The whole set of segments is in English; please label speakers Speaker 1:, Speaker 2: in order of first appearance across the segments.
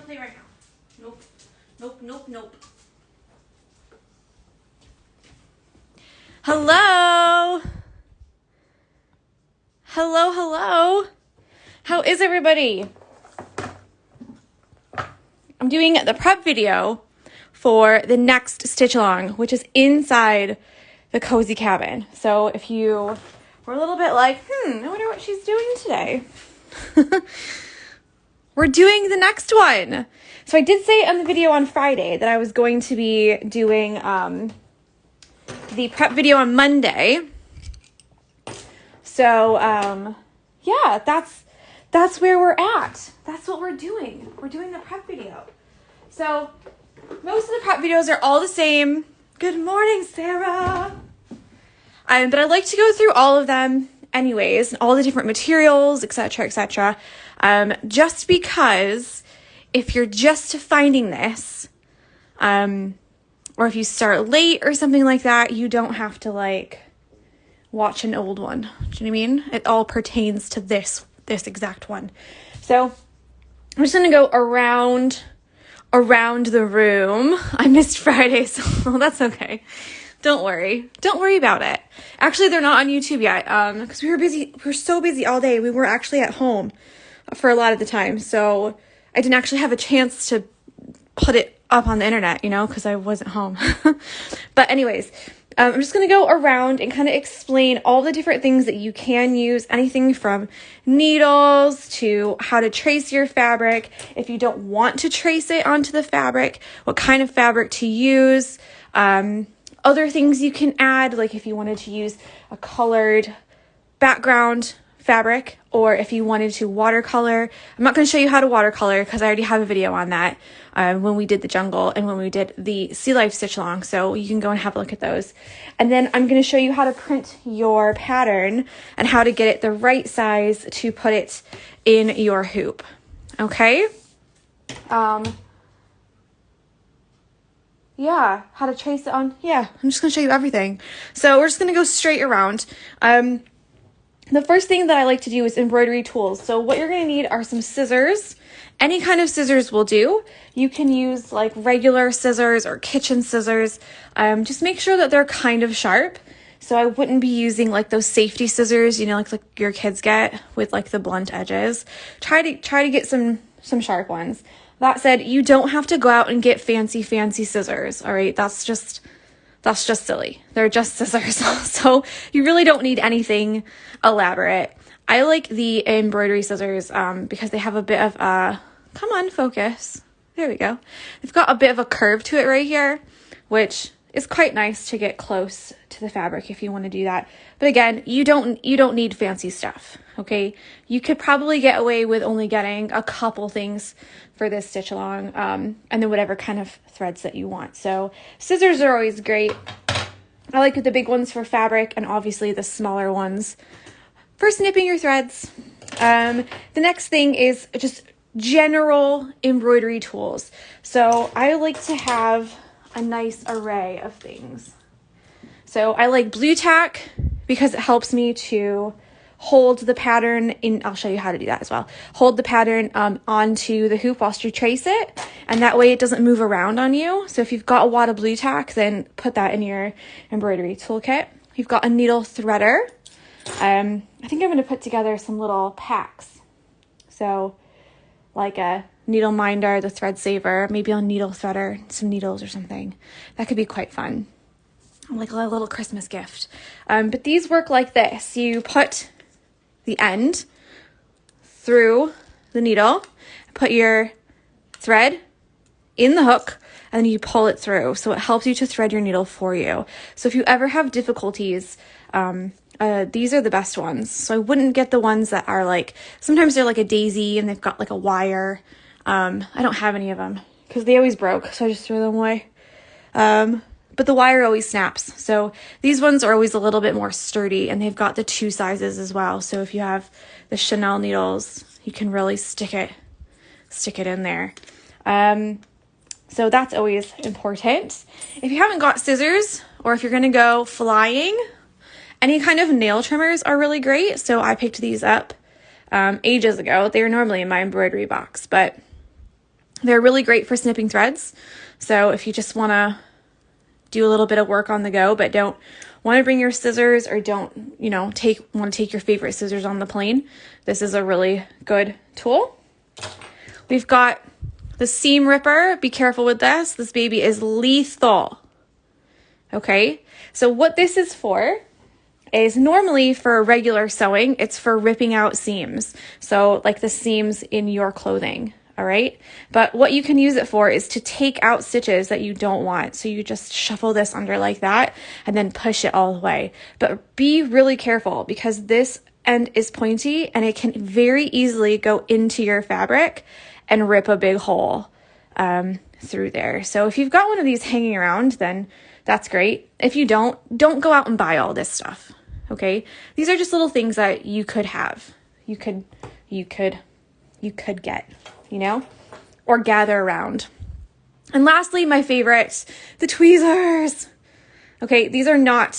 Speaker 1: play right now. Nope. Nope, nope, nope. Hello. Hello, hello. How is everybody? I'm doing the prep video for the next stitch along, which is inside the cozy cabin. So if you were a little bit like, I wonder what she's doing today. We're doing the next one. So I did say on the video on Friday that I was going to be doing the prep video on Monday. So yeah, that's where we're at. That's what we're doing. We're doing the prep video. So most of the prep videos are all the same. Good morning, Sarah. But I like to go through all of them anyways, all the different materials, etc., etc. Just because if you're just finding this, or if you start late or something like that, you don't have to like watch an old one. Do you know what I mean? It all pertains to this exact one. So I'm just gonna go around the room. I missed Friday, so that's okay. Don't worry about it. Actually, they're not on YouTube yet, because we were so busy all day. We were actually at home for a lot of the time, so I didn't actually have a chance to put it up on the internet, because I wasn't home. But anyways, I'm just going to go around and kind of explain all the different things that you can use, anything from needles to how to trace your fabric. If you don't want to trace it onto the fabric, what kind of fabric to use, other things you can add, like if you wanted to use a colored background fabric, or if you wanted to watercolor. I'm not going to show you how to watercolor because I already have a video on that when we did the jungle and when we did the Sea Life Stitch Along, so you can go and have a look at those. And then I'm going to show you how to print your pattern and how to get it the right size to put it in your hoop. Okay? Yeah, how to trace it on. Yeah, I'm just going to show you everything. So we're just going to go straight around. The first thing that I like to do is embroidery tools. So what you're going to need are some scissors. Any kind of scissors will do. You can use like regular scissors or kitchen scissors. Just make sure that they're kind of sharp. So I wouldn't be using like those safety scissors, like your kids get with like the blunt edges. Try to get some sharp ones. That said, you don't have to go out and get fancy scissors. All right, that's just silly. They're just scissors. So you really don't need anything elaborate. I like the embroidery scissors because they have a bit of a, come on, focus. There we go. They've got a bit of a curve to it right here, which is quite nice to get close to the fabric if you want to do that. But again, you don't need fancy stuff, okay? You could probably get away with only getting a couple things for this stitch along, and then whatever kind of threads that you want. So scissors are always great. I like the big ones for fabric and obviously the smaller ones for snipping your threads. The next thing is just general embroidery tools. So I like to have a nice array of things. So I like blue tack because it helps me to hold the pattern in, I'll show you how to do that as well. Hold the pattern onto the hoop whilst you trace it, and that way it doesn't move around on you. So if you've got a wad of blue tack, then put that in your embroidery toolkit. You've got a needle threader. I think I'm going to put together some little packs. So like a needle minder, the thread saver, maybe a needle threader, some needles or something. That could be quite fun. Like a little Christmas gift. But these work like this. You put the end through the needle, put your thread in the hook, and then you pull it through. So it helps you to thread your needle for you. So if you ever have difficulties, these are the best ones. So I wouldn't get the ones that are like, sometimes they're like a daisy and they've got like a wire. I don't have any of them because they always broke, so I just threw them away. But the wire always snaps. So these ones are always a little bit more sturdy, and they've got the 2 sizes as well. So if you have the Chanel needles, you can really stick it in there. So that's always important. If you haven't got scissors, or if you're going to go flying, any kind of nail trimmers are really great. So I picked these up ages ago. They were normally in my embroidery box, but They're really great for snipping threads. So if you just want to do a little bit of work on the go, but don't want to bring your scissors, or don't, want to take your favorite scissors on the plane, this is a really good tool. We've got the seam ripper. Be careful with this. This baby is lethal. Okay, so what this is for is normally for regular sewing, it's for ripping out seams. So like the seams in your clothing, all right? But what you can use it for is to take out stitches that you don't want. So you just shuffle this under like that and then push it all the way. But be really careful, because this end is pointy and it can very easily go into your fabric and rip a big hole through there. So if you've got one of these hanging around, then that's great. If you don't go out and buy all this stuff. Okay? These are just little things that you could have. You could get, or gather around. And lastly, my favorite, the tweezers. Okay, these are not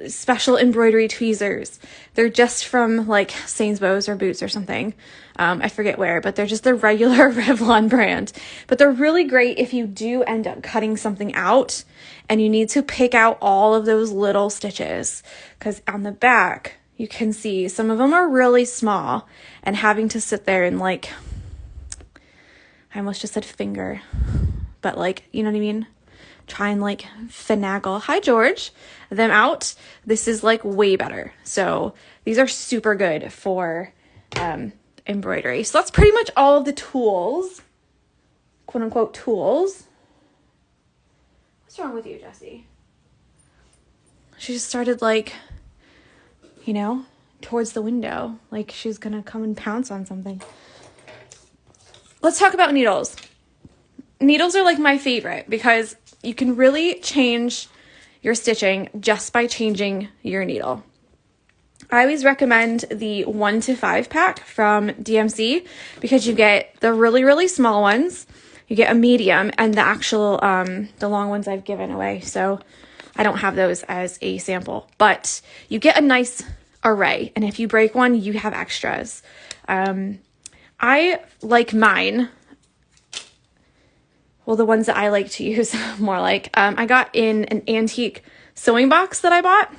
Speaker 1: special embroidery tweezers. They're just from like Sainsbury's or Boots or something. I forget where, but they're just the regular Revlon brand. But they're really great if you do end up cutting something out and you need to pick out all of those little stitches. Because on the back, you can see some of them are really small, and having to sit there and like, I almost just said finger, but like, you know what I mean? Try and like finagle, hi George, them out. This is like way better. So these are super good for embroidery. So that's pretty much all of the tools, quote unquote tools. What's wrong with you, Jessie? She just started like, towards the window, like she's gonna come and pounce on something. Let's talk about needles. Needles are like my favorite because you can really change your stitching just by changing your needle. I always recommend the 1 to 5 pack from DMC because you get the really, really small ones, you get a medium, and the actual, the long ones I've given away. So I don't have those as a sample, but you get a nice array. And if you break one, you have extras. I like mine. Well, the ones that I like to use more like, I got in an antique sewing box that I bought.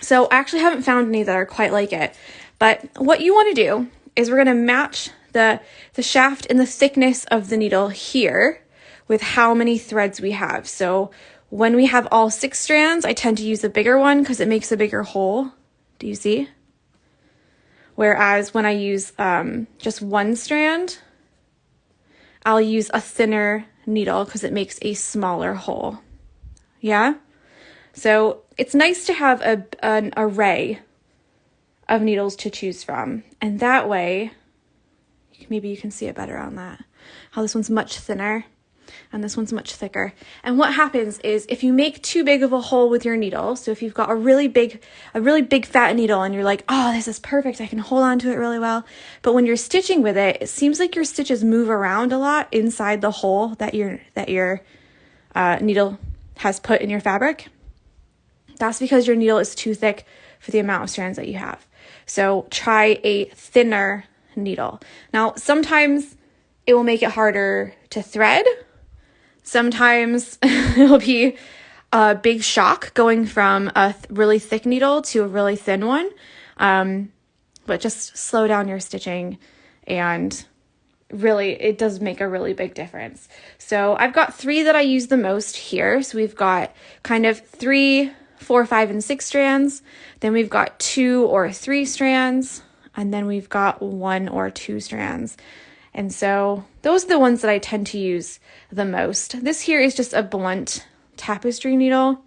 Speaker 1: So I actually haven't found any that are quite like it. But what you want to do is we're going to match the shaft and the thickness of the needle here with how many threads we have. So when we have all 6 strands, I tend to use a bigger one because it makes a bigger hole. Do you see? Whereas when I use just 1 strand, I'll use a thinner needle because it makes a smaller hole. Yeah? So it's nice to have an array of needles to choose from. And that way, maybe you can see it better on that. How this one's much thinner and this one's much thicker. And what happens is if you make too big of a hole with your needle, so if you've got a really big fat needle and you're like, oh, this is perfect, I can hold on to it really well. But when you're stitching with it, it seems like your stitches move around a lot inside the hole that your needle has put in your fabric. That's because your needle is too thick for the amount of strands that you have. So try a thinner needle. Now, sometimes it will make it harder to thread. Sometimes it'll be a big shock going from a really thick needle to a really thin one. But just slow down your stitching, and really, it does make a really big difference. So I've got 3 that I use the most here. So we've got kind of 3, 4, 5, and 6 strands. Then we've got 2 or 3 strands. And then we've got 1 or 2 strands. And so those are the ones that I tend to use the most. This here is just a blunt tapestry needle.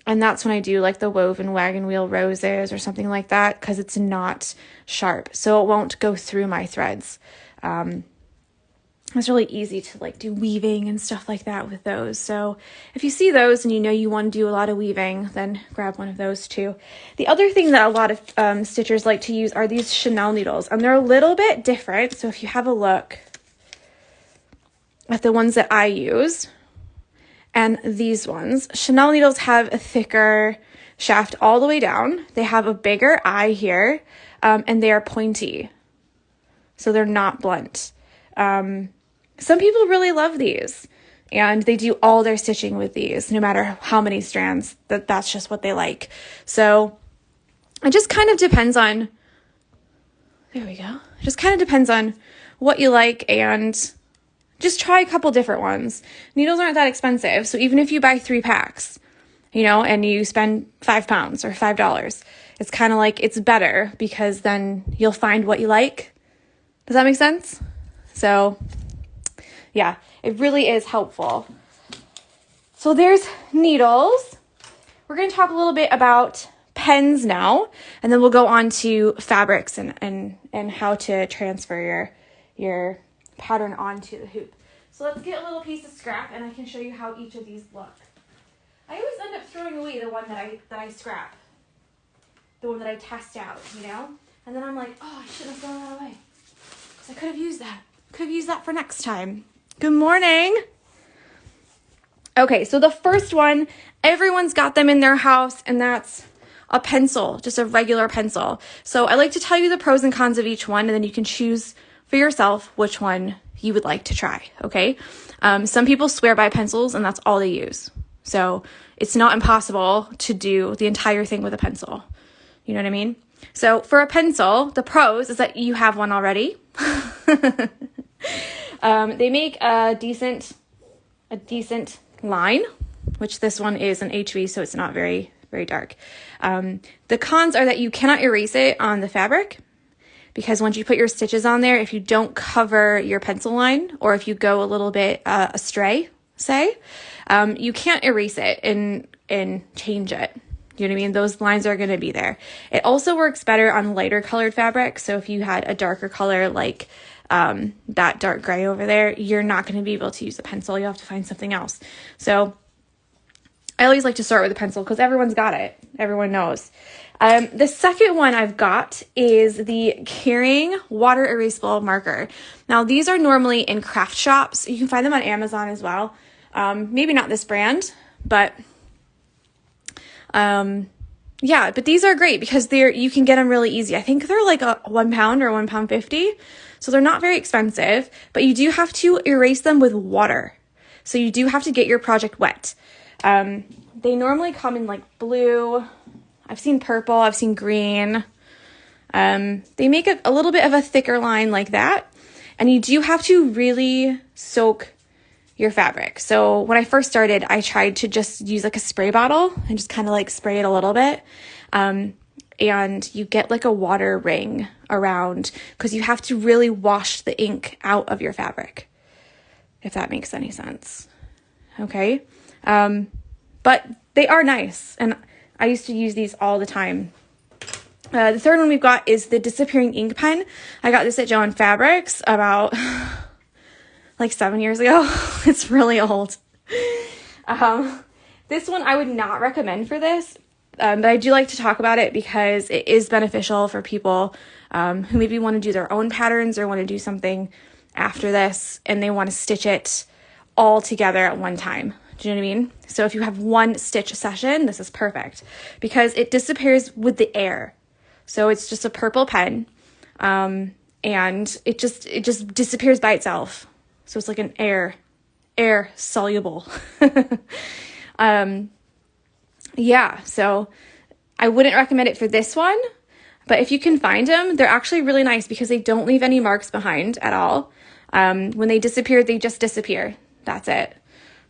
Speaker 1: And that's when I do like the woven wagon wheel roses or something like that, because it's not sharp. So it won't go through my threads. It's really easy to like do weaving and stuff like that with those. So if you see those and you know you want to do a lot of weaving, then grab one of those too. The other thing that a lot of stitchers like to use are these Chanel needles, and they're a little bit different. So if you have a look at the ones that I use and these ones, Chanel needles have a thicker shaft all the way down. They have a bigger eye here, and they are pointy. So they're not blunt. Some people really love these, and they do all their stitching with these, no matter how many strands. That's just what they like. So it just kind of depends on, there we go. It just kind of depends on what you like, and just try a couple different ones. Needles aren't that expensive, so even if you buy 3 packs, you know, and you spend £5 or $5, it's kind of like, it's better because then you'll find what you like. Does that make sense? So yeah, it really is helpful. So there's needles. We're going to talk a little bit about pens now, and then we'll go on to fabrics and how to transfer your pattern onto the hoop. So let's get a little piece of scrap, and I can show you how each of these look. I always end up throwing away the one that I scrap, the one that I test out, you know? And then I'm like, oh, I shouldn't have thrown that away, because I could have used that. Could have used that for next time. Good morning. Okay, so the first one, everyone's got them in their house, and that's a pencil, just a regular pencil. So I like to tell you the pros and cons of each one, and then you can choose for yourself which one you would like to try, okay? Some people swear by pencils, and that's all they use. So it's not impossible to do the entire thing with a pencil. You know what I mean? So for a pencil, the pros is that you have one already. They make a decent line, which this one is an HV, so it's not very, very dark. The cons are that you cannot erase it on the fabric, because once you put your stitches on there, if you don't cover your pencil line, or if you go a little bit astray, say, you can't erase it and change it. You know what I mean? Those lines are going to be there. It also works better on lighter colored fabric. So if you had a darker color like that dark gray over there, you're not going to be able to use a pencil. You'll have to find something else. So I always like to start with a pencil because everyone's got it. Everyone knows. The second one I've got is the Caring Water Erasable Marker. Now, these are normally in craft shops. You can find them on Amazon as well. Maybe not this brand, but yeah, but these are great because you can get them really easy. I think they're like a £1 or £1.50. So they're not very expensive, but you do have to erase them with water. So you do have to get your project wet. They normally come in like blue. I've seen purple, I've seen green. They make a little bit of a thicker line like that. And you do have to really soak your fabric. So when I first started, I tried to just use like a spray bottle and just kind of like spray it a little bit. And you get like a water ring around because you have to really wash the ink out of your fabric, if that makes any sense. Okay. But they are nice, and I used to use these all the time. The third one we've got is the Disappearing Ink Pen. I got this at Joann Fabrics about like 7 years ago. It's really old. This one I would not recommend for this, but I do like to talk about it because it is beneficial for people who maybe want to do their own patterns or want to do something after this and they want to stitch it all together at one time. Do you know what I mean? So if you have one stitch session, this is perfect because it disappears with the air. So it's just a purple pen, and it just disappears by itself. So it's like an air soluble. Yeah, so I wouldn't recommend it for this one, but if you can find them, they're actually really nice because they don't leave any marks behind at all. When they disappear, they just disappear. That's it.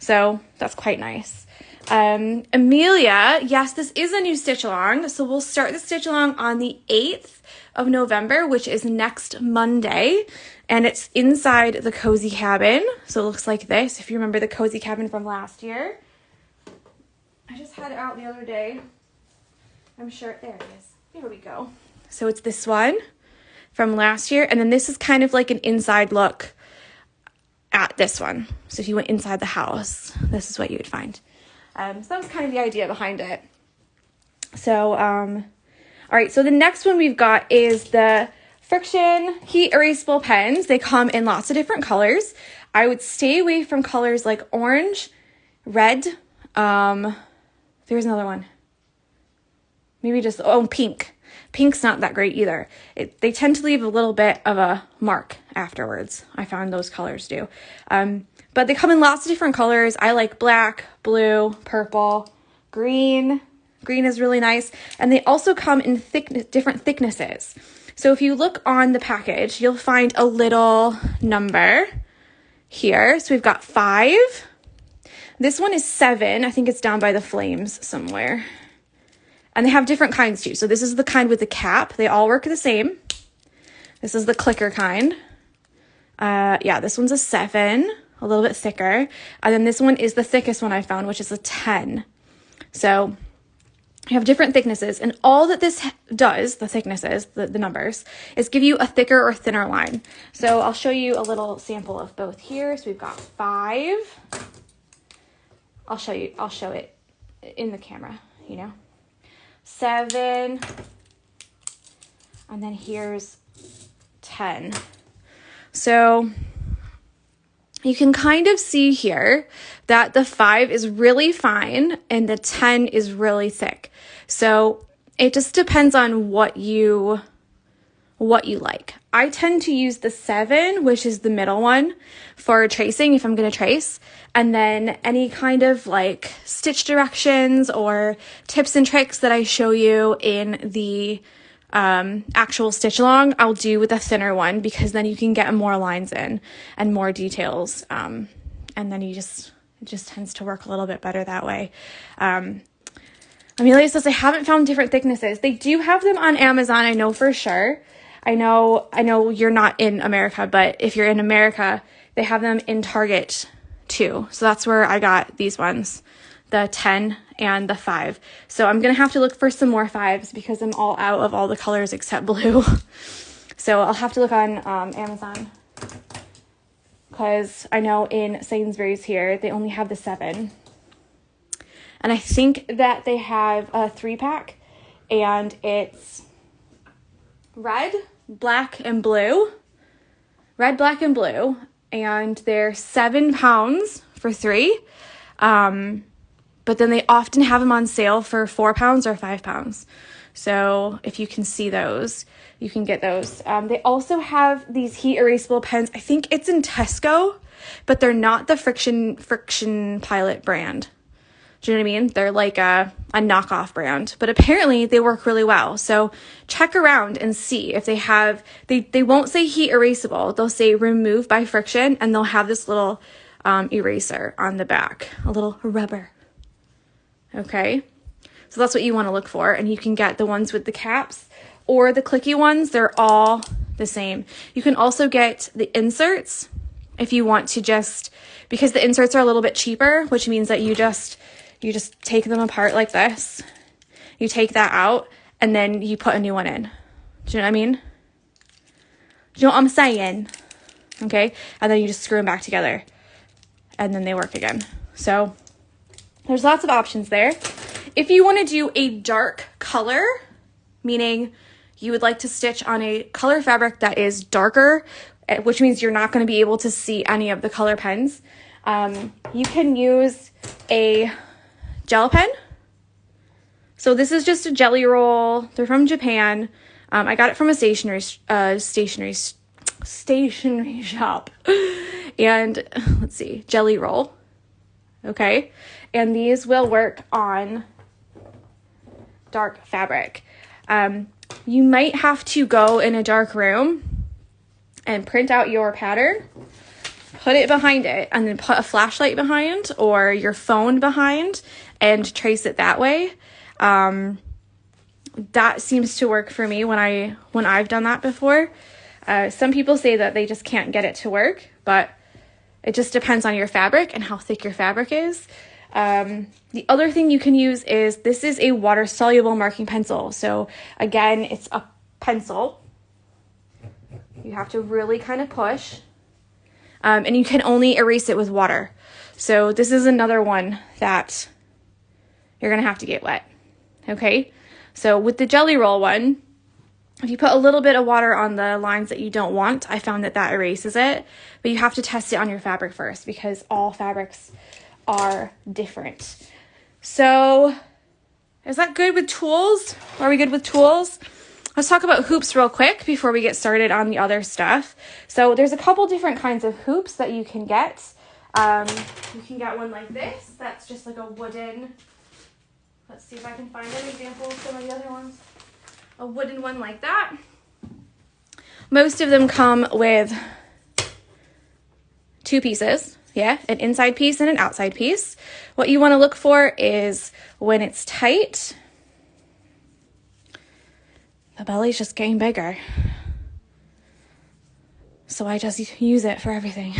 Speaker 1: So that's quite nice. Amelia, yes, this is a new stitch along. So we'll start the stitch along on the 8th of November, which is next Monday. And it's inside the Cozy Cabin. So it looks like this. If you remember the Cozy Cabin from last year. I just had it out the other day. I'm sure, there it is. There we go. So it's this one from last year. And then this is kind of like an inside look at this one. So if you went inside the house, this is what you would find. So that was kind of the idea behind it. So, all right. So the next one we've got is the Friction Heat Erasable Pens. They come in lots of different colors. I would stay away from colors like orange, red. There's another one. Maybe just, pink. Pink's not that great either. They tend to leave a little bit of a mark afterwards. I found those colors do. But they come in lots of different colors. I like black, blue, purple, green. Green is really nice. And they also come in different thicknesses. So if you look on the package, you'll find a little number here. So we've got 5. This one is 7. I think it's down by the flames somewhere. And they have different kinds too. So this is the kind with the cap. They all work the same. This is the clicker kind. Yeah, this one's a 7, a little bit thicker. And then this one is the thickest one I found, which is a 10. So you have different thicknesses. And all that this does, the thicknesses, the numbers, is give you a thicker or thinner line. So I'll show you a little sample of both here. So we've got 5. I'll show it in the camera, 7, and then here's 10. So you can kind of see here that the 5 is really fine and the 10 is really thick. So it just depends on what you like. I tend to use the 7, which is the middle one, for tracing if I'm going to trace. And then any kind of like stitch directions or tips and tricks that I show you in the actual stitch along, I'll do with a thinner one, because then you can get more lines in and more details. And then it just tends to work a little bit better that way. Amelia says, I haven't found different thicknesses. They do have them on Amazon, I know for sure. I know you're not in America, but if you're in America, they have them in Target too. So that's where I got these ones, the 10 and the 5. So I'm going to have to look for some more 5s because I'm all out of all the colors except blue. So I'll have to look on Amazon, because I know in Sainsbury's here, they only have the 7. And I think that they have a 3-pack, and it's red, black, and blue. Red, black, and blue. And they're £7 for 3. But then they often have them on sale for £4 or £5. So if you can see those, you can get those. They also have these heat erasable pens. I think it's in Tesco, but they're not the Friction Pilot brand. Do you know what I mean? They're like a knockoff brand, but apparently they work really well. So check around and see if they have, they won't say heat erasable. They'll say remove by friction, and they'll have this little eraser on the back, a little rubber. Okay. So that's what you want to look for. And you can get the ones with the caps or the clicky ones. They're all the same. You can also get the inserts if you want to, just because the inserts are a little bit cheaper, which means that you just take them apart like this. You take that out and then you put a new one in. Do you know what I mean? Do you know what I'm saying? Okay. And then you just screw them back together and then they work again. So there's lots of options there. If you want to do a dark color, meaning you would like to stitch on a color fabric that is darker, which means you're not going to be able to see any of the color pens, you can use a gel pen. So this is just a jelly roll. They're from Japan. I got it from a stationery shop. And let's see, jelly roll. Okay. And these will work on dark fabric. You might have to go in a dark room and print out your pattern, put it behind it, and then put a flashlight behind or your phone behind and trace it that way. That seems to work for me when I've done that before. Some people say that they just can't get it to work, but it just depends on your fabric and how thick your fabric is. The other thing you can use is, this is a water soluble marking pencil. So again, it's a pencil. You have to really kind of push, and you can only erase it with water. So this is another one that you're going to have to get wet. Okay. So with the jelly roll one, if you put a little bit of water on the lines that you don't want, I found that erases it, but you have to test it on your fabric first because all fabrics are different. So is that good with tools? Are we good with tools? let's talk about hoops real quick before we get started on the other stuff. So there's a couple different kinds of hoops that you can get. You can get one like this. That's just like a wooden, let's see if I can find an example of some of the other ones. A wooden one like that. Most of them come with two pieces. Yeah, an inside piece and an outside piece. What you want to look for is when it's tight, the belly's just getting bigger. So I just use it for everything.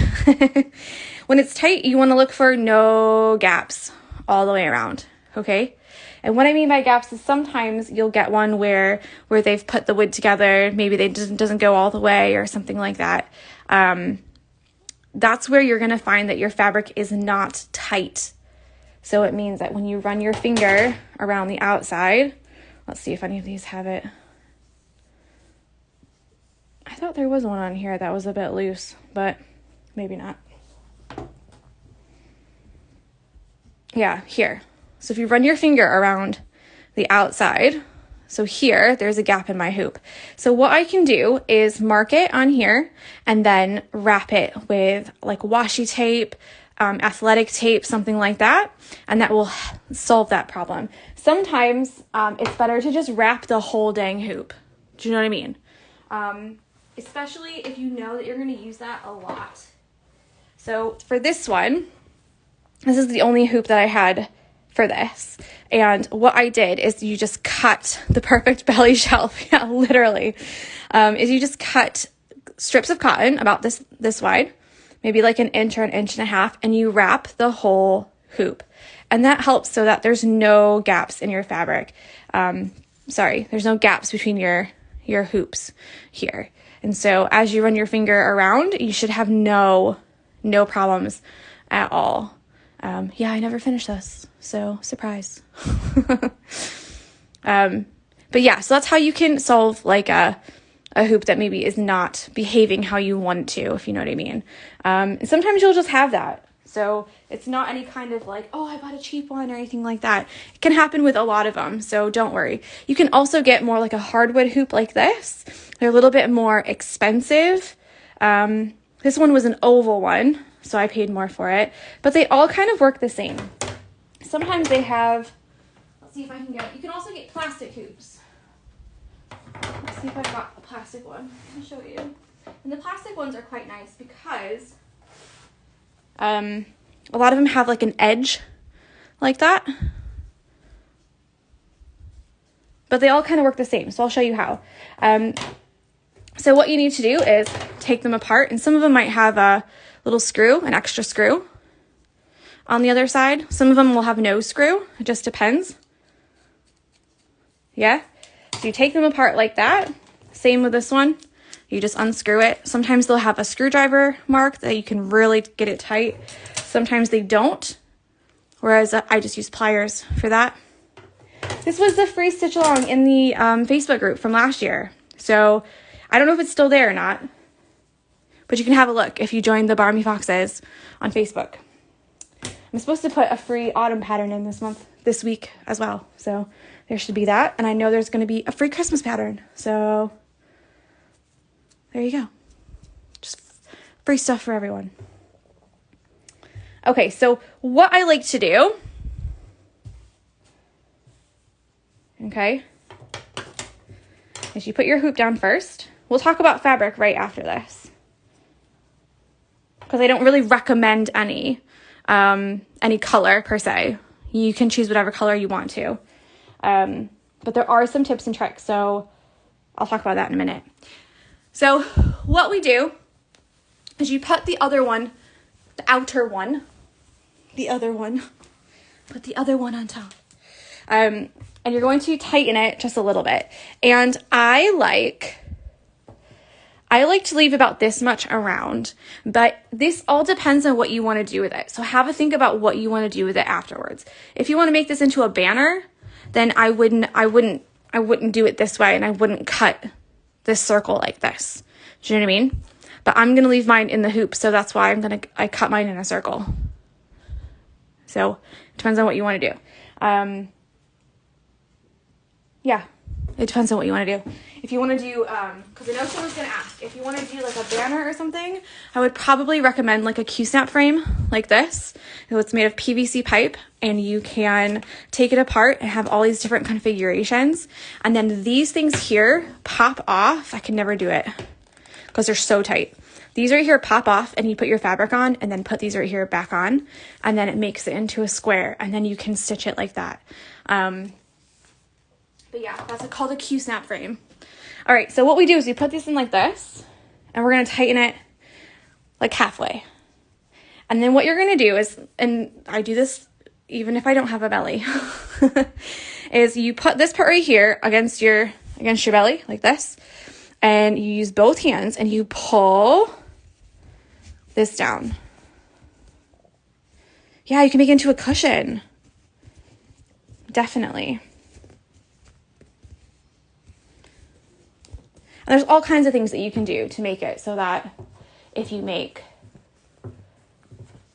Speaker 1: When it's tight, you want to look for no gaps all the way around, okay? And what I mean by gaps is sometimes you'll get one where they've put the wood together, maybe they doesn't go all the way or something like that. That's where you're going to find that your fabric is not tight. So it means that when you run your finger around the outside, let's see if any of these have it. I thought there was one on here that was a bit loose, but maybe not. Yeah, here. So if you run your finger around the outside, so here, there's a gap in my hoop. So what I can do is mark it on here and then wrap it with like washi tape, athletic tape, something like that, and that will solve that problem. Sometimes it's better to just wrap the whole dang hoop. Do you know what I mean? Especially if you know that you're going to use that a lot. So for this one, this is the only hoop that I had for this. And what I did is you just cut the perfect belly shelf. Yeah, literally. Is you just cut strips of cotton about this wide, maybe like an inch or an inch and a half, and you wrap the whole hoop. And that helps so that there's no gaps in your fabric. There's no gaps between your hoops here. And so as you run your finger around, you should have no problems at all. Yeah, I never finished this, so surprise. But yeah, so that's how you can solve like a hoop that maybe is not behaving how you want it to, if you know what I mean. And sometimes you'll just have that. So it's not any kind of like, oh, I bought a cheap one or anything like that. It can happen with a lot of them, so don't worry. You can also get more like a hardwood hoop like this. They're a little bit more expensive. This one was an oval one, so I paid more for it. But they all kind of work the same. Sometimes they have, let's see if I can get, you can also get plastic hoops. Let's see if I've got a plastic one. I'll show you. And the plastic ones are quite nice because a lot of them have like an edge like that. But they all kind of work the same, so I'll show you how. So what you need to do is take them apart, and some of them might have a little screw, an extra screw on the other side. Some of them will have no screw. It just depends. Yeah? So you take them apart like that. Same with this one. You just unscrew it. Sometimes they'll have a screwdriver mark that you can really get it tight. Sometimes they don't, whereas I just use pliers for that. This was the free stitch along in the Facebook group from last year. So I don't know if it's still there or not, but you can have a look if you join the Barmy Foxes on Facebook. I'm supposed to put a free autumn pattern in this week as well. So there should be that. And I know there's going to be a free Christmas pattern. So there you go. Just free stuff for everyone. Okay, so what I like to do, okay, is you put your hoop down first. We'll talk about fabric right after this, because I don't really recommend any color per se. You can choose whatever color you want to. But there are some tips and tricks, so I'll talk about that in a minute. So what we do is you put the other one, the outer one, put the other one on top. And you're going to tighten it just a little bit. And I like to leave about this much around, but this all depends on what you want to do with it. So have a think about what you want to do with it afterwards. If you want to make this into a banner, then I wouldn't do it this way, and I wouldn't cut this circle like this. Do you know what I mean? But I'm going to leave mine in the hoop, so that's why I cut mine in a circle. So it depends on what you want to do. Yeah. It depends on what you want to do. If you want to do, because I know someone's going to ask, if you want to do like a banner or something, I would probably recommend like a Q-snap frame like this. It's made of PVC pipe, and you can take it apart and have all these different configurations. And then these things here pop off. I can never do it because they're so tight. These right here pop off, and you put your fabric on and then put these right here back on, and then it makes it into a square, and then you can stitch it like that. But yeah, that's called a Q-snap frame. All right, so what we do is we put this in like this, and we're going to tighten it like halfway. And then what you're going to do is, and I do this even if I don't have a belly, is you put this part right here against your belly like this, and you use both hands and you pull this down. Yeah, you can make it into a cushion. Definitely. And there's all kinds of things that you can do to make it so that if you make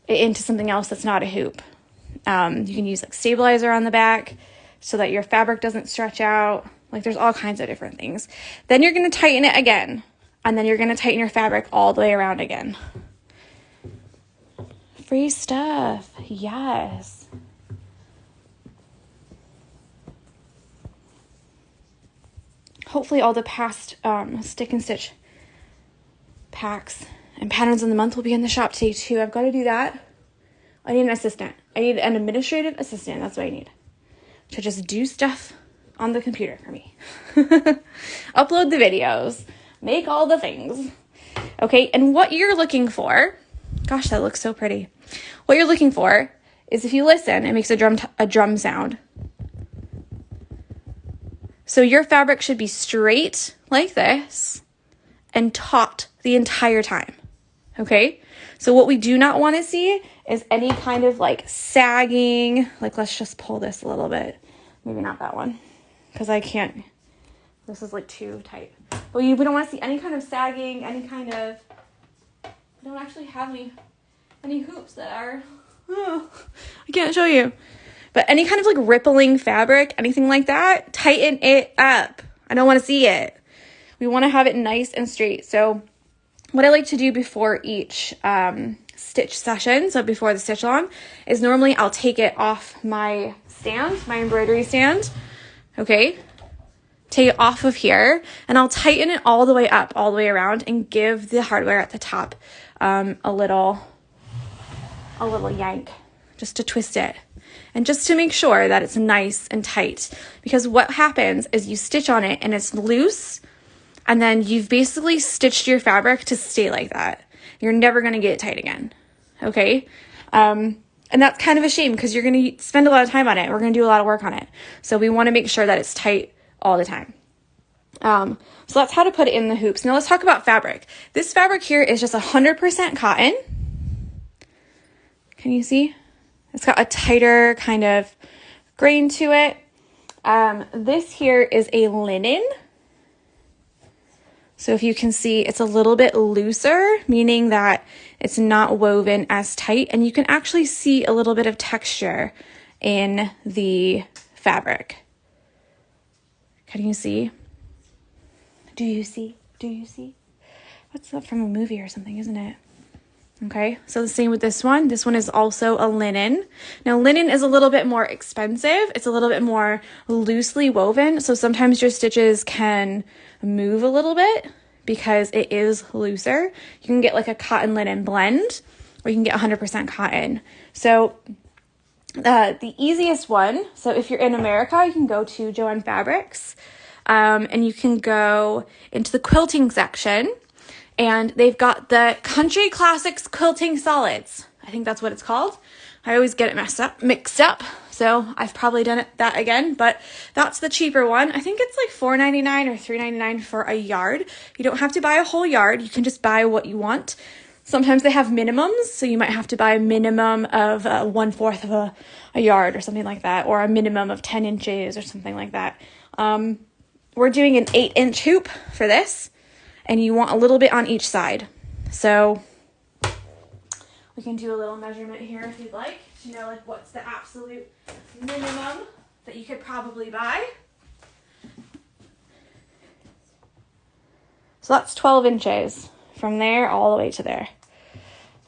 Speaker 1: it into something else that's not a hoop, you can use like stabilizer on the back so that your fabric doesn't stretch out. Like there's all kinds of different things. Then you're going to tighten it again, and then you're going to tighten your fabric all the way around again. Free stuff. Yes. Hopefully all the past stick and stitch packs and patterns of the month will be in the shop today too. I've got to do that. I need an assistant. I need an administrative assistant. That's what I need. To just do stuff on the computer for me. Upload the videos. Make all the things. Okay, and what you're looking for, gosh, that looks so pretty. What you're looking for is, if you listen, it makes a drum sound. So your fabric should be straight like this and taut the entire time, okay? So what we do not want to see is any kind of like sagging. Like, let's just pull this a little bit. Maybe not that one, because I can't. This is like too tight. But we don't want to see any kind of sagging, any kind of, I don't actually have any hoops that are, I can't show you. But any kind of like rippling fabric, anything like that, tighten it up. I don't want to see it. We want to have it nice and straight. So what I like to do before each stitch session, so before the stitch along, is normally I'll take it off my stand, my embroidery stand, okay? Take it off of here, and I'll tighten it all the way up, all the way around, and give the hardware at the top a little yank, just to twist it. And just to make sure that it's nice and tight, because what happens is you stitch on it and it's loose, and then you've basically stitched your fabric to stay like that. You're never going to get it tight again, okay? And that's kind of a shame, because you're going to spend a lot of time on it. We're going to do a lot of work on it. So we want to make sure that it's tight all the time. So that's how to put it in the hoops. Now let's talk about fabric. This fabric here is just 100% cotton. Can you see? It's got a tighter kind of grain to it. This here is a linen. So if you can see, it's a little bit looser, meaning that it's not woven as tight, and you can actually see a little bit of texture in the fabric. Can you see? Do you see? Do you see? What's that from a movie or something, isn't it? Okay, so the same with this one. This one is also a linen. Now, linen is a little bit more expensive. It's a little bit more loosely woven, so sometimes your stitches can move a little bit because it is looser. You can get like a cotton linen blend, or you can get 100% cotton. So the easiest one, so if you're in America, you can go to Joann Fabrics, and you can go into the quilting section, and they've got the Country Classics Quilting Solids. I think that's what it's called. I always get it mixed up. So I've probably done that again, but that's the cheaper one. I think it's like $4.99 or $3.99 for a yard. You don't have to buy a whole yard. You can just buy what you want. Sometimes they have minimums, so you might have to buy a minimum of 1/4 of a yard or something like that, or a minimum of 10 inches or something like that. We're doing an 8-inch hoop for this, and you want a little bit on each side. So we can do a little measurement here if you'd like to know like what's the absolute minimum that you could probably buy. So that's 12 inches from there all the way to there.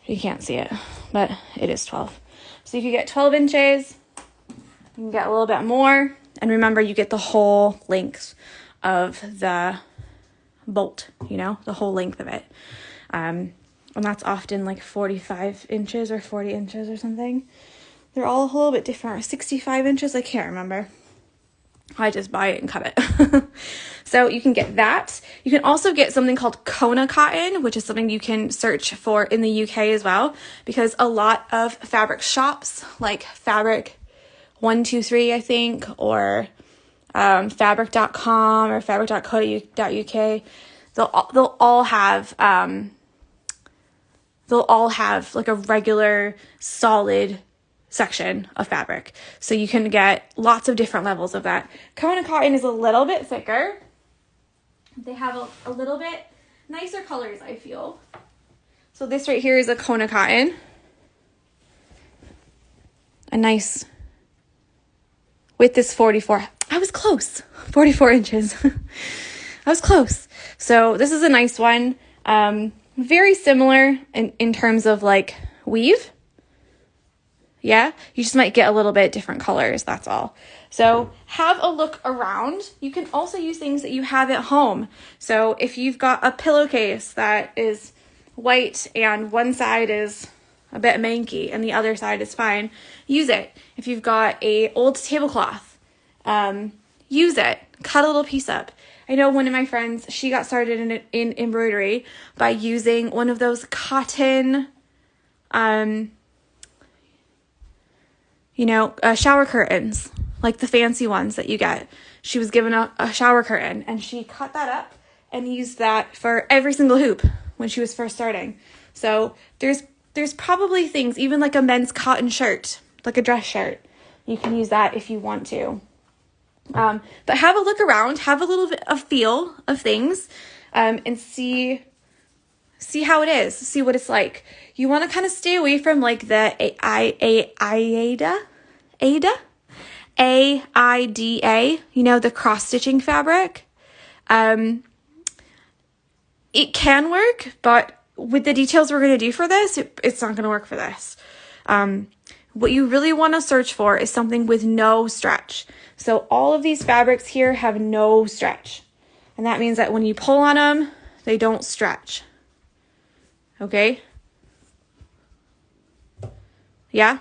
Speaker 1: You can't see it, but it is 12. So you could get 12 inches, you can get a little bit more, and remember you get the whole length of the bolt, you know, the whole length of it. And that's often like 45 inches or 40 inches or something. They're all a little bit different. 65 inches, I can't remember. I just buy it and cut it. So you can get that. You can also get something called Kona cotton, which is something you can search for in the UK as well, because a lot of fabric shops like Fabric 123, I think, or fabric.com or fabric.co.uk, they'll all have like a regular solid section of fabric. So you can get lots of different levels of that. Kona cotton is a little bit thicker. They have a little bit nicer colors, I feel. So this right here is a Kona cotton. A nice width is 44. I was close. 44 inches. I was close. So this is a nice one. Very similar in terms of like weave. Yeah, you just might get a little bit different colors, that's all. So have a look around. You can also use things that you have at home. So if you've got a pillowcase that is white and one side is a bit manky and the other side is fine, use it. If you've got a old tablecloth, use it. Cut a little piece up. I know one of my friends, she got started in embroidery by using one of those cotton, shower curtains, like the fancy ones that you get. She was given a shower curtain and she cut that up and used that for every single hoop when she was first starting. So there's probably things, even like a men's cotton shirt, like a dress shirt. You can use that if you want to. But have a look around, have a little bit of feel of things, and see how it is, see what it's like. You want to kind of stay away from like the AIDA, the cross-stitching fabric. It can work, but with the details we're going to do for this, it's not going to work for this. What you really want to search for is something with no stretch. So all of these fabrics here have no stretch. And that means that when you pull on them, they don't stretch. Okay? Yeah?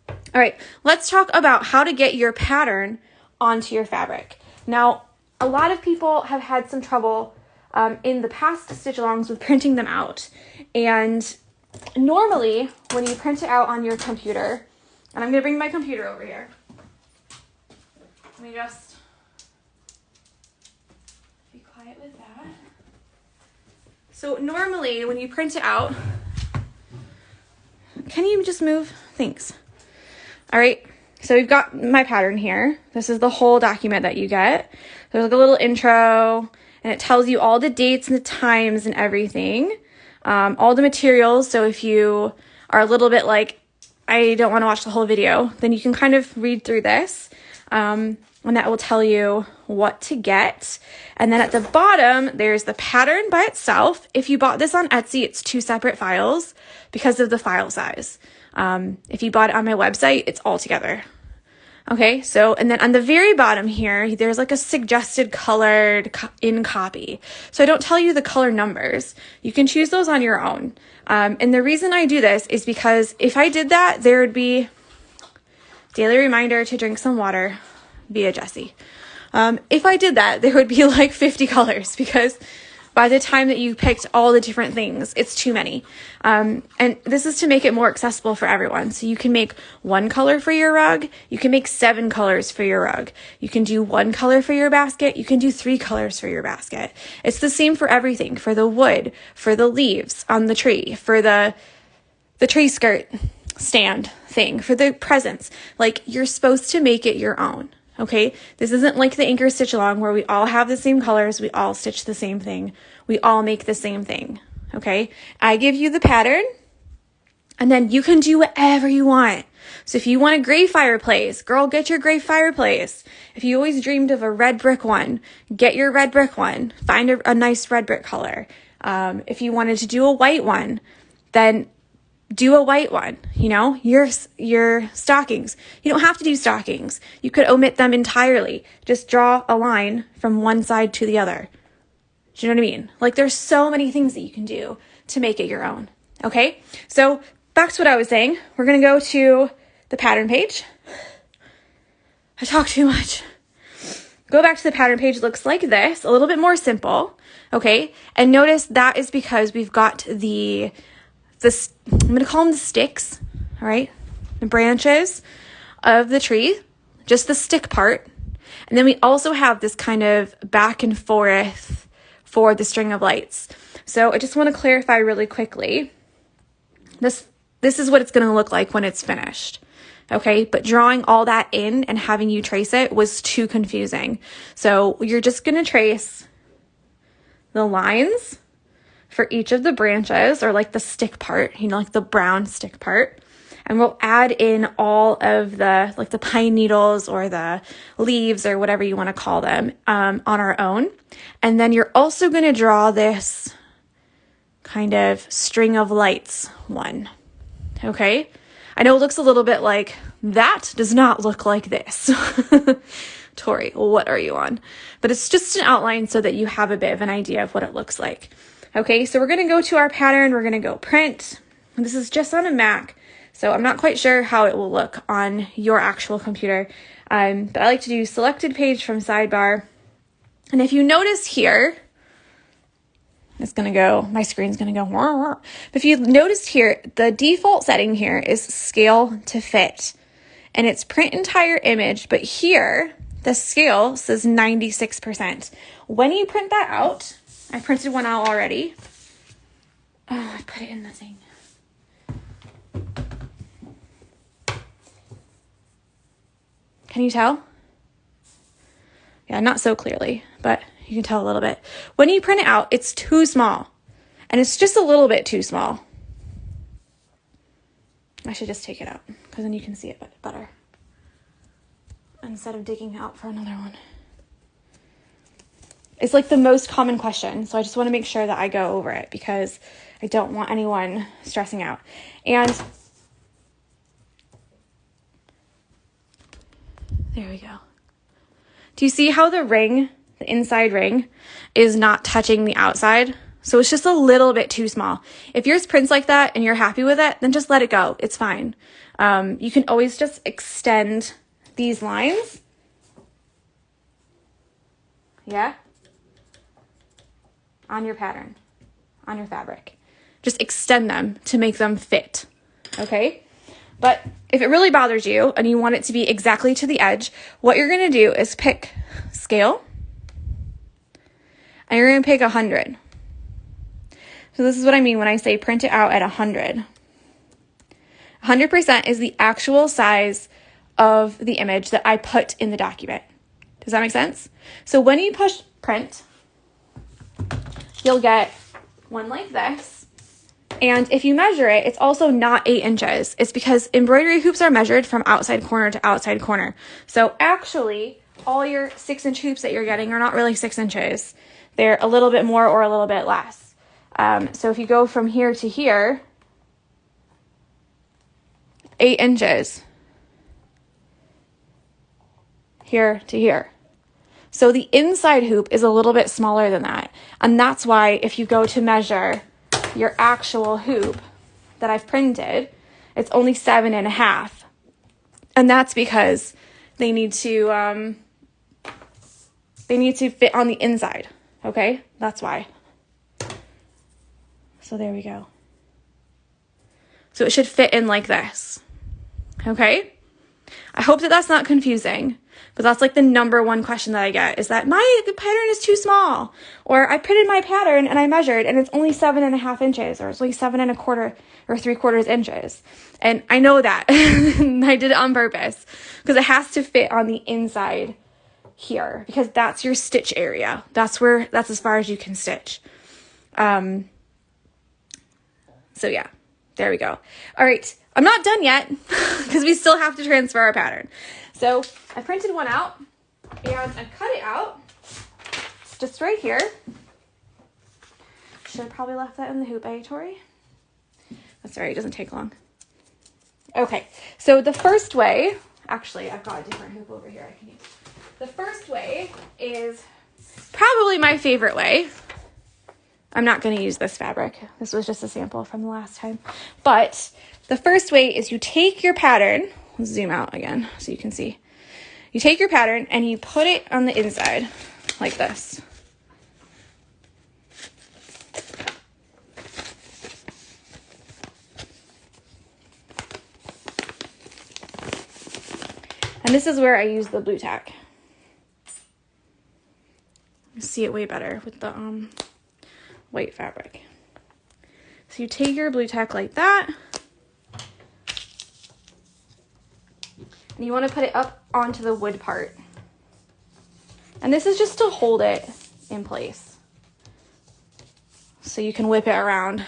Speaker 1: All right, let's talk about how to get your pattern onto your fabric. Now, a lot of people have had some trouble in the past stitch-alongs with printing them out. And normally, when you print it out on your computer, and I'm going to bring my computer over here. Let me just be quiet with that. So normally, when you print it out, can you just move? Thanks. All right, so we've got my pattern here. This is the whole document that you get. There's like a little intro, and it tells you all the dates and the times and everything. All the materials. So if you are a little bit like, I don't want to watch the whole video, then you can kind of read through this. And that will tell you what to get. And then at the bottom, there's the pattern by itself. If you bought this on Etsy, it's 2 separate files because of the file size. If you bought it on my website, it's all together. Okay, so, and then on the very bottom here, there's like a suggested colored in copy. So I don't tell you the color numbers. You can choose those on your own. And the reason I do this is because if I did that, there would be daily reminder to drink some water via Jessie. If I did that, there would be like 50 colors because by the time that you picked all the different things, it's too many. And this is to make it more accessible for everyone. So you can make 1 color for your rug. You can make 7 colors for your rug. You can do 1 color for your basket. You can do 3 colors for your basket. It's the same for everything, for the wood, for the leaves on the tree, for the tree skirt stand thing, for the presents. Like, you're supposed to make it your own. Okay, this isn't like the Anchor Stitch Along where we all have the same colors, we all stitch the same thing, we all make the same thing. Okay, I give you the pattern, and then you can do whatever you want. So if you want a gray fireplace, girl, get your gray fireplace. If you always dreamed of a red brick one, get your red brick one. Find a nice red brick color. If you wanted to do a white one, then do a white one. You know, your stockings. You don't have to do stockings. You could omit them entirely. Just draw a line from one side to the other. Do you know what I mean? Like, there's so many things that you can do to make it your own. Okay, so back to what I was saying. We're going to go to the pattern page. I talk too much. Go back to the pattern page. It looks like this, a little bit more simple. Okay, and notice that is because we've got I'm going to call them the sticks, all right? The branches of the tree, just the stick part. And then we also have this kind of back and forth for the string of lights. So I just want to clarify really quickly. This is what it's going to look like when it's finished. Okay, but drawing all that in and having you trace it was too confusing. So you're just going to trace the lines for each of the branches, or like the stick part, you know, like the brown stick part. And we'll add in all of the, like the pine needles or the leaves or whatever you want to call them, on our own. And then you're also going to draw this kind of string of lights one. Okay. I know it looks a little bit like that does not look like this. Tori, what are you on? But it's just an outline so that you have a bit of an idea of what it looks like. Okay, so we're going to go to our pattern. We're going to go print. This is just on a Mac, so I'm not quite sure how it will look on your actual computer. But I like to do selected page from sidebar. And if you notice here, it's going to go, my screen's going to go, wah, wah. But if you noticed here, the default setting here is scale to fit. And it's print entire image, but here, the scale says 96%. When you print that out, I printed one out already. Oh, I put it in the thing. Can you tell? Yeah, not so clearly, but you can tell a little bit. When you print it out, it's too small. And it's just a little bit too small. I should just take it out, because then you can see it better. Instead of digging out for another one. It's like the most common question, so I just want to make sure that I go over it, because I don't want anyone stressing out. And there we go. Do you see how the ring, the inside ring, is not touching the outside? So it's just a little bit too small. If yours prints like that and you're happy with it, then just let it go. It's fine. You can always just extend these lines. Yeah? On your pattern, on your fabric. Just extend them to make them fit. Okay? But if it really bothers you and you want it to be exactly to the edge, what you're going to do is pick scale. And you're going to pick 100. So this is what I mean when I say print it out at 100. 100% is the actual size of the image that I put in the document. Does that make sense? So when you push print, you'll get one like this. And if you measure it, it's also not 8 inches. It's because embroidery hoops are measured from outside corner to outside corner. So actually, all your 6-inch hoops that you're getting are not really 6 inches. They're a little bit more or a little bit less. So if you go from here to here, 8 inches. Here to here. So the inside hoop is a little bit smaller than that. And that's why if you go to measure your actual hoop that I've printed, it's only 7.5. And that's because they need to fit on the inside. Okay? That's why. So there we go. So it should fit in like this. Okay? I hope that that's not confusing, but that's like the number one question that I get is that my pattern is too small, or I printed my pattern and I measured and it's only 7.5 inches, or it's only 7.25 or 3/4 inches. And I know that I did it on purpose because it has to fit on the inside here because that's your stitch area. That's as far as you can stitch. So yeah, there we go. All right. I'm not done yet because we still have to transfer our pattern. So I printed one out and I cut it out. It's just right here. Should have probably left that in the hoop, Tori? That's all right, it doesn't take long. Okay, so the first way, actually I've got a different hoop over here I can use. The first way is probably my favorite way. I'm not going to use this fabric. This was just a sample from the last time. But the first way is you take your pattern, let's zoom out again so you can see. You take your pattern and you put it on the inside like this. And this is where I use the blue tack. You see it way better with the white fabric. So you take your blue tack like that. And you want to put it up onto the wood part. And this is just to hold it in place. So you can whip it around.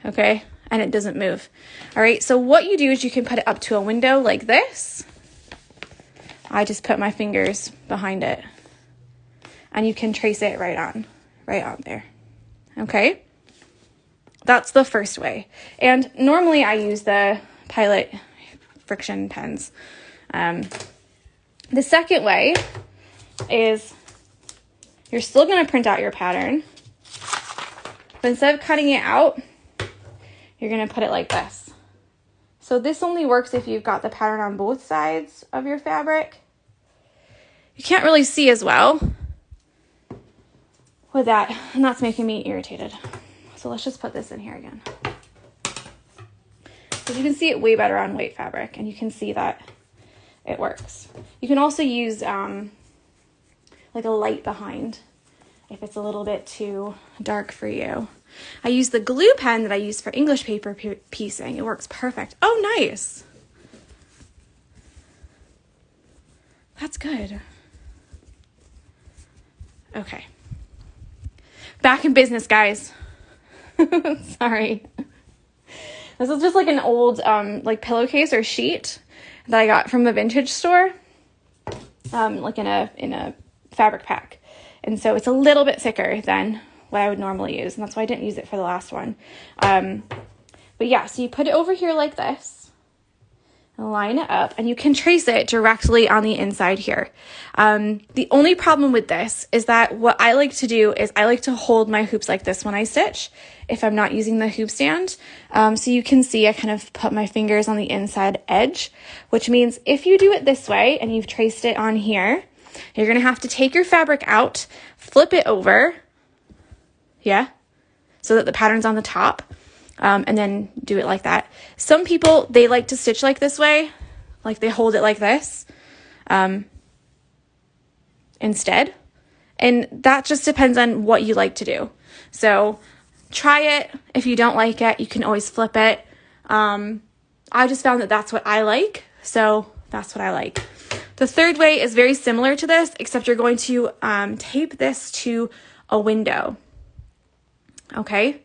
Speaker 1: Okay? And it doesn't move. All right, so what you do is you can put it up to a window like this. I just put my fingers behind it. And you can trace it right on there. Okay? That's the first way. And normally I use the Pilot friction pens. The second way is you're still going to print out your pattern. But instead of cutting it out, you're going to put it like this. So this only works if you've got the pattern on both sides of your fabric. You can't really see as well with that, and that's making me irritated. So let's just put this in here again. So you can see it way better on white fabric, and you can see that it works. You can also use like a light behind if it's a little bit too dark for you. I use the glue pen that I use for English paper piecing. It works perfect. Oh, nice. That's good. Okay. Back in business, guys. Sorry. This is just like an old like pillowcase or sheet that I got from a vintage store. Like in a fabric pack. And so it's a little bit thicker than what I would normally use, and that's why I didn't use it for the last one. But yeah, so you put it over here like this, and line it up, and you can trace it directly on the inside here. The only problem with this is that what I like to do is I like to hold my hoops like this when I stitch, if I'm not using the hoop stand. So you can see I kind of put my fingers on the inside edge, which means if you do it this way and you've traced it on here, you're going to have to take your fabric out, flip it over, yeah, so that the pattern's on the top, and then do it like that. Some people, they like to stitch like this way, like they hold it like this instead, and that just depends on what you like to do. So try it. If you don't like it, you can always flip it. I just found that that's what I like, so that's what I like. The third way is very similar to this, except you're going to tape this to a window. Okay,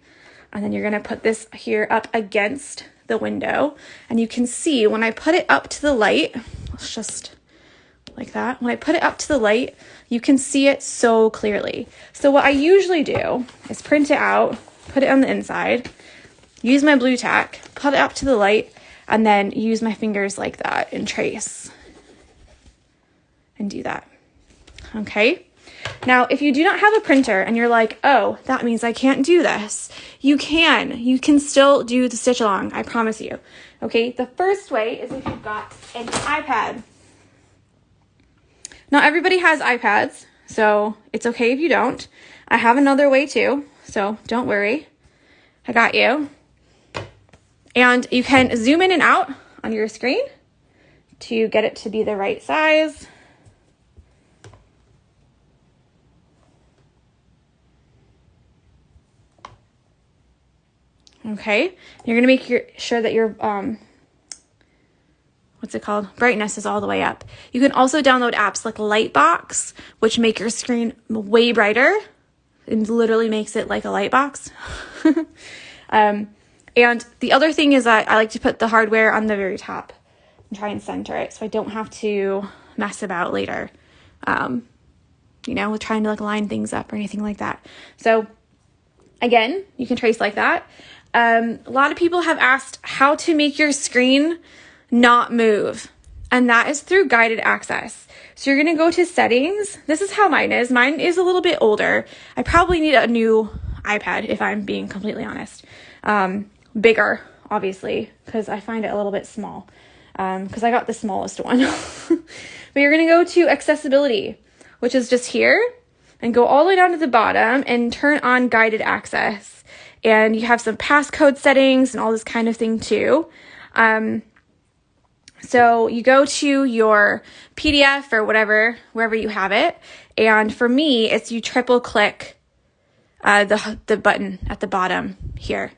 Speaker 1: and then you're going to put this here up against the window, and you can see when I put it up to the light, let's just like that. When I put it up to the light, you can see it so clearly. So what I usually do is print it out, put it on the inside, use my blue tack, put it up to the light, and then use my fingers like that and trace and do that. Okay. Now, if you do not have a printer and you're like, oh, that means I can't do this, you can still do the stitch along, I promise you. Okay, the first way is if you've got an iPad. Not everybody has iPads, so it's okay if you don't. I have another way too, so don't worry. I got you. And you can zoom in and out on your screen to get it to be the right size. Okay, you're going to make sure that your, what's it called? Brightness is all the way up. You can also download apps like Lightbox, which make your screen way brighter. It literally makes it like a light box. And And the other thing is that I like to put the hardware on the very top and try and center it so I don't have to mess about later, you know, with trying to like line things up or anything like that. So again, you can trace like that. A lot of people have asked how to make your screen not move, and that is through guided access. So you're going to go to settings. This is how mine is. Mine is a little bit older. I probably need a new iPad if I'm being completely honest. Bigger, obviously, because I find it a little bit small, because I got the smallest one. But you're going to go to accessibility, which is just here, and go all the way down to the bottom and turn on guided access. And you have some passcode settings and all this kind of thing too. So you go to your PDF or whatever, wherever you have it. And for me, it's you triple click the button at the bottom here.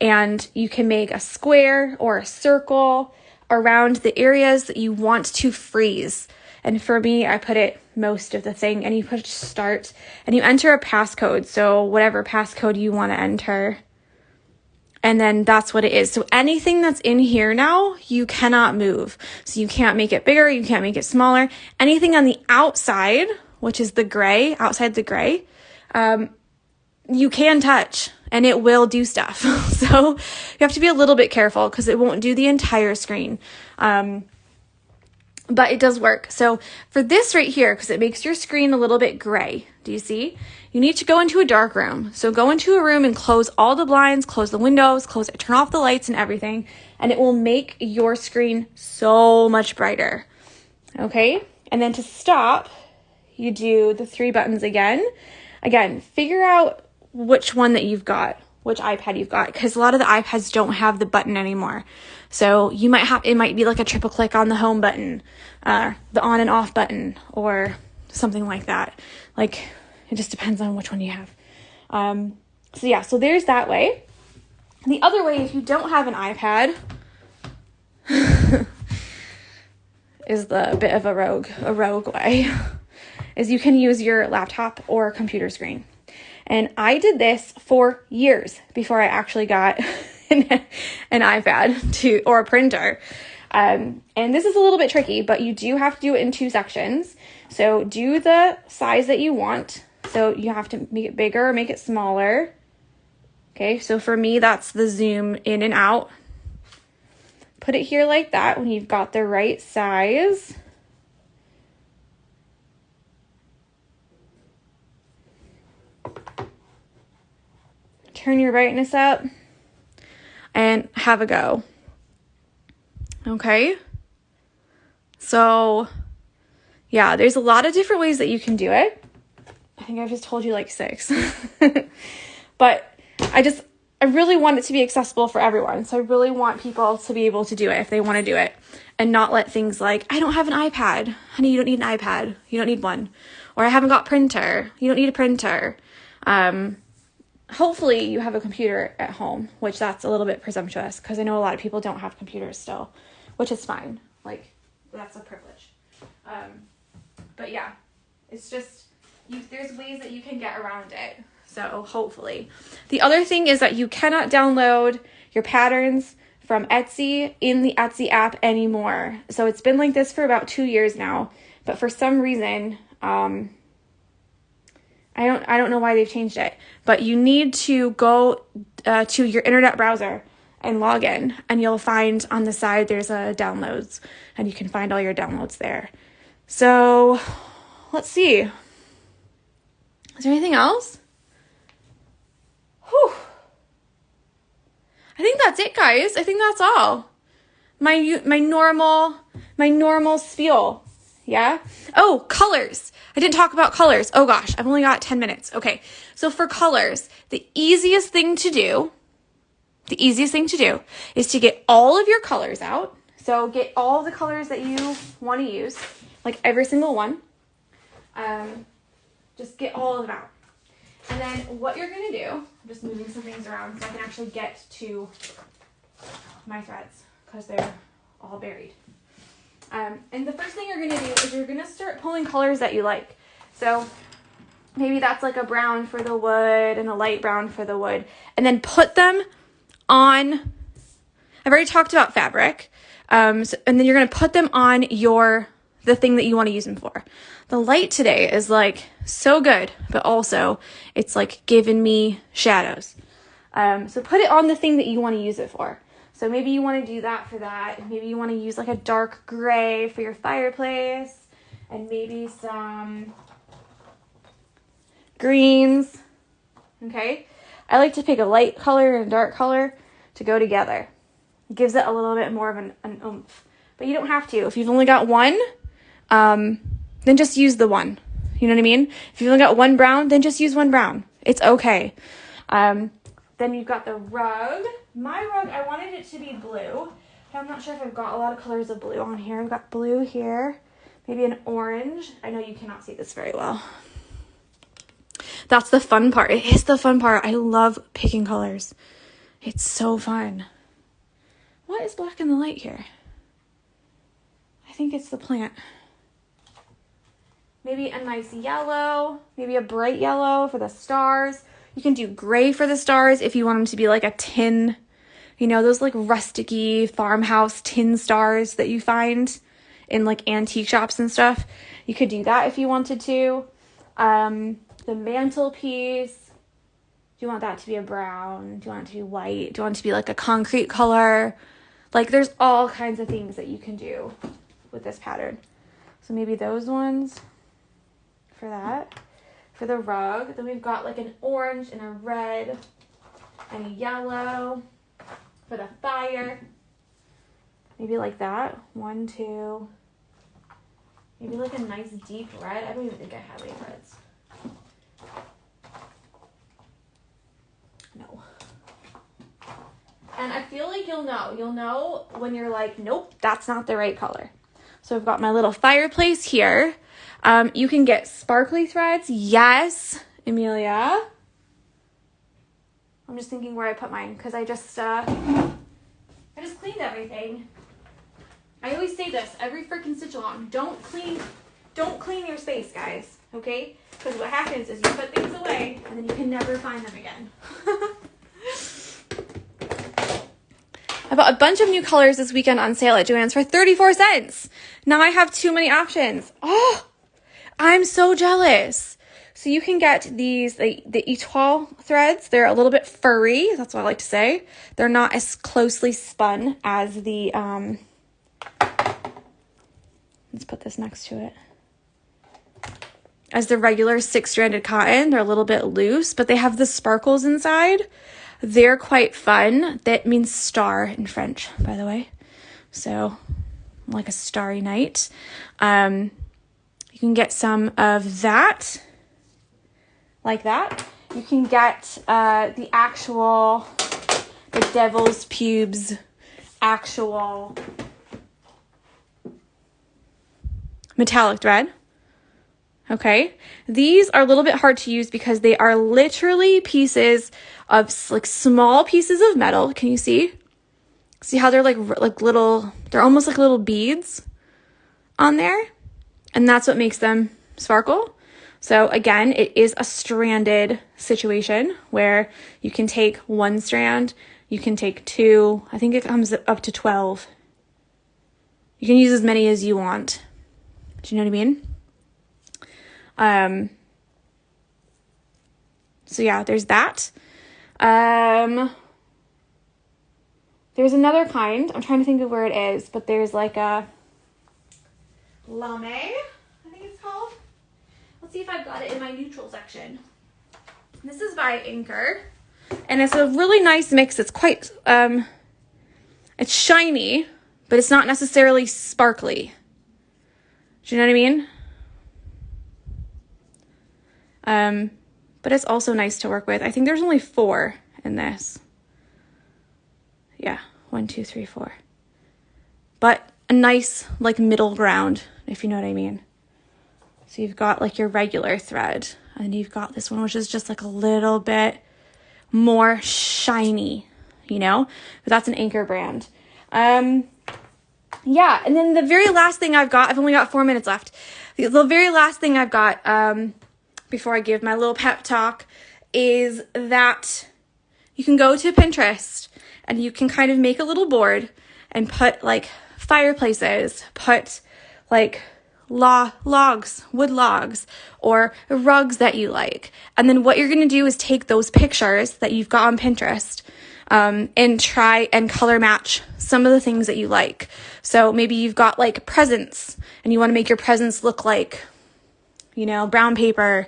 Speaker 1: And you can make a square or a circle around the areas that you want to freeze. And for me, I put it most of the thing, and you push start and you enter a passcode. So whatever passcode you want to enter. And then that's what it is. So anything that's in here now, you cannot move. So you can't make it bigger. You can't make it smaller. Anything on the outside, which is the gray, outside the gray, you can touch and it will do stuff. So you have to be a little bit careful because it won't do the entire screen. But it does work. So for this right here, because it makes your screen a little bit gray, do you see? You need to go into a dark room. So go into a room and close all the blinds, close the windows, turn off the lights and everything, and it will make your screen so much brighter. Okay? And then to stop, you do the 3 buttons again. Again, figure out which one that you've got, which iPad you've got, because a lot of the iPads don't have the button anymore. So you might have, it might be like a triple click on the home button, the on and off button, or something like that. Like, it just depends on which one you have. So yeah, so there's that way. And the other way, if you don't have an iPad, is the bit of a rogue way, is you can use your laptop or computer screen. And I did this for years before I actually got an iPad or a printer. And this is a little bit tricky, but you do have to do it in 2 sections. So do the size that you want. So you have to make it bigger or make it smaller. Okay, so for me, that's the zoom in and out. Put it here like that when you've got the right size. Turn your brightness up and have a go. Okay, so yeah, there's a lot of different ways that you can do it. I think I've just told you like 6, but I really want it to be accessible for everyone. So I really want people to be able to do it if they want to do it, and not let things like, I don't have an iPad. Honey, you don't need an iPad. You don't need one. Or I haven't got printer. You don't need a printer. Hopefully you have a computer at home, which that's a little bit presumptuous because I know a lot of people don't have computers still, which is fine. Like, that's a privilege. But yeah, it's just, there's ways that you can get around it. So hopefully. The other thing is that you cannot download your patterns from Etsy in the Etsy app anymore. So it's been like this for about 2 years now, but for some reason, I don't know why they've changed it, but you need to go to your internet browser and log in, and you'll find on the side there's a downloads, and you can find all your downloads there. So let's see. Is there anything else? Whew. I think that's it, guys. I think that's all. My normal spiel. Yeah. Oh, colors. I didn't talk about colors. Oh gosh, I've only got 10 minutes. Okay. So for colors, the easiest thing to do is to get all of your colors out. So get all the colors that you want to use, like every single one. Just get all of them out. And then what you're going to do, I'm just moving some things around so I can actually get to my threads because they're all buried. And the first thing you're going to do is you're going to start pulling colors that you like. So maybe that's like a brown for the wood and a light brown for the wood. And then put them on, I've already talked about fabric. And then you're going to put them on the thing that you want to use them for. The light today is like so good, but also it's like giving me shadows. So put it on the thing that you want to use it for. So maybe you want to do that for that. Maybe you want to use like a dark gray for your fireplace, and maybe some greens. Okay. I like to pick a light color and a dark color to go together. It gives it a little bit more of an oomph, but you don't have to. If you've only got one, then just use the one. You know what I mean? If you've only got one brown, then just use one brown. It's okay. Then you've got the rug. My rug, I wanted it to be blue. I'm not sure if I've got a lot of colors of blue on here. I've got blue here, maybe an orange. I know you cannot see this very well. That's the fun part. It is the fun part. I love picking colors. It's so fun. What is black in the light here? I think it's the plant. Maybe a nice yellow, maybe a bright yellow for the stars. You can do gray for the stars if you want them to be like a tin, you know, those like rusticy farmhouse tin stars that you find in like antique shops and stuff. You could do that if you wanted to. The mantelpiece, do you want that to be a brown? Do you want it to be white? Do you want it to be like a concrete color? Like there's all kinds of things that you can do with this pattern. So maybe those ones for that. For the rug, then we've got like an orange and a red and a yellow for the fire. Maybe like that. 1, 2. Maybe like a nice deep red. I don't even think I have any reds. No. And I feel like you'll know when you're like, nope, that's not the right color. So I've got my little fireplace here. You can get sparkly threads. Yes, Amelia. I'm just thinking where I put mine because I just cleaned everything. I always say this every freaking Stitchalong. Don't clean your space, guys. Okay? Because what happens is you put things away and then you can never find them again. I bought a bunch of new colors this weekend on sale at Joann's for 34 cents. Now I have too many options. Oh, I'm so jealous. So you can get these, the Etoile threads. They're a little bit furry. That's what I like to say. They're not as closely spun as the, let's put this next to it. As the regular 6-stranded cotton. They're a little bit loose, but they have the sparkles inside. They're quite fun. That means star in French, by the way. So, like a starry night. You can get some of that, like that. You can get the devil's pubes, actual metallic thread. Okay, these are a little bit hard to use because they are literally pieces of like small pieces of metal. Can you see? See how they're like little, they're almost like little beads on there. And that's what makes them sparkle. So again, it is a stranded situation where you can take 1 strand, you can take 2, I think it comes up to 12. You can use as many as you want. Do you know what I mean? So yeah, there's that. There's another kind. I'm trying to think of where it is, but there's like a lame, I think it's called. Let's see if I've got it in my neutral section. This is by Anchor, and it's a really nice mix. It's quite, it's shiny, but it's not necessarily sparkly. Do you know what I mean? But it's also nice to work with. I think there's only 4 in this. Yeah, 1, 2, 3, 4. But a nice, like, middle ground, if you know what I mean. So you've got, like, your regular thread, and you've got this one, which is just, like, a little bit more shiny, you know? But that's an Anchor brand. Yeah, and then the very last thing I've got, I've only got 4 minutes left. The very last thing I've got, before I give my little pep talk, is that you can go to Pinterest and you can kind of make a little board and put like fireplaces, put like logs, wood logs, or rugs that you like. And then what you're going to do is take those pictures that you've got on Pinterest and try and color match some of the things that you like. So maybe you've got like presents and you want to make your presents look like, you know, brown paper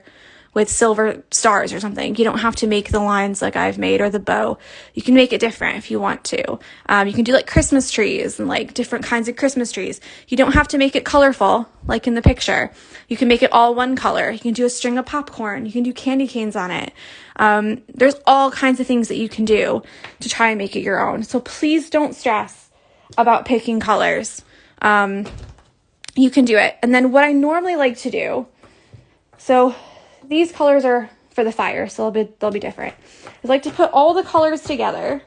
Speaker 1: with silver stars or something. You don't have to make the lines like I've made or the bow. You can make it different if you want to. You can do like Christmas trees and like different kinds of Christmas trees. You don't have to make it colorful like in the picture. You can make it all one color. You can do a string of popcorn. You can do candy canes on it. There's all kinds of things that you can do to try and make it your own. So please don't stress about picking colors. You can do it. And then what I normally like to do, so these colors are for the fire, so they'll be different. I like to put all the colors together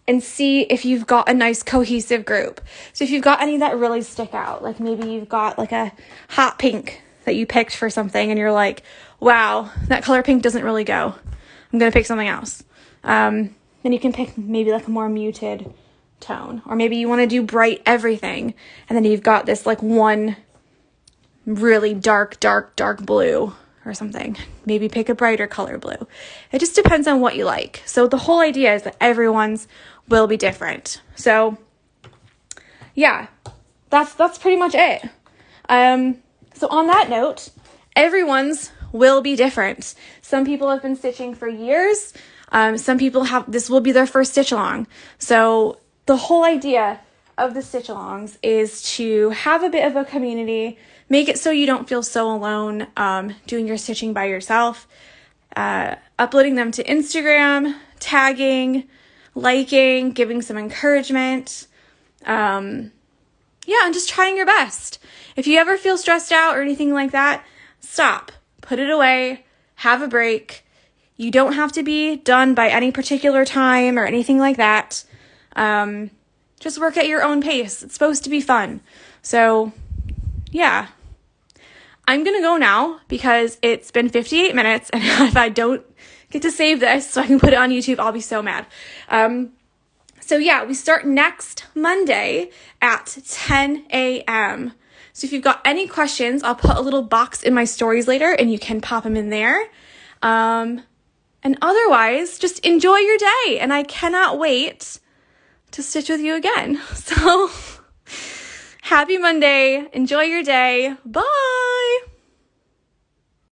Speaker 1: and see if you've got a nice cohesive group. So if you've got any that really stick out, like maybe you've got like a hot pink that you picked for something and you're like, wow, that color pink doesn't really go. I'm going to pick something else. Then you can pick maybe like a more muted tone, or maybe you want to do bright everything. And then you've got this like one really dark blue or something. Maybe pick a brighter color blue. It just depends on what you like. So the whole idea is that everyone's will be different. So yeah, that's pretty much it. So on that note, everyone's will be different. Some people have been stitching for years. Some people this will be their first stitch along. So the whole idea of the stitch alongs is to have a bit of a community. Make it so you don't feel so alone doing your stitching by yourself. Uploading them to Instagram, tagging, liking, giving some encouragement. And just trying your best. If you ever feel stressed out or anything like that, stop. Put it away. Have a break. You don't have to be done by any particular time or anything like that. Just work at your own pace. It's supposed to be fun. So yeah, I'm going to go now because it's been 58 minutes and if I don't get to save this so I can put it on YouTube, I'll be so mad. So yeah, we start next Monday at 10 a.m. So if you've got any questions, I'll put a little box in my stories later and you can pop them in there. And otherwise, just enjoy your day. And I cannot wait to stitch with you again. So happy Monday. Enjoy your day. Bye.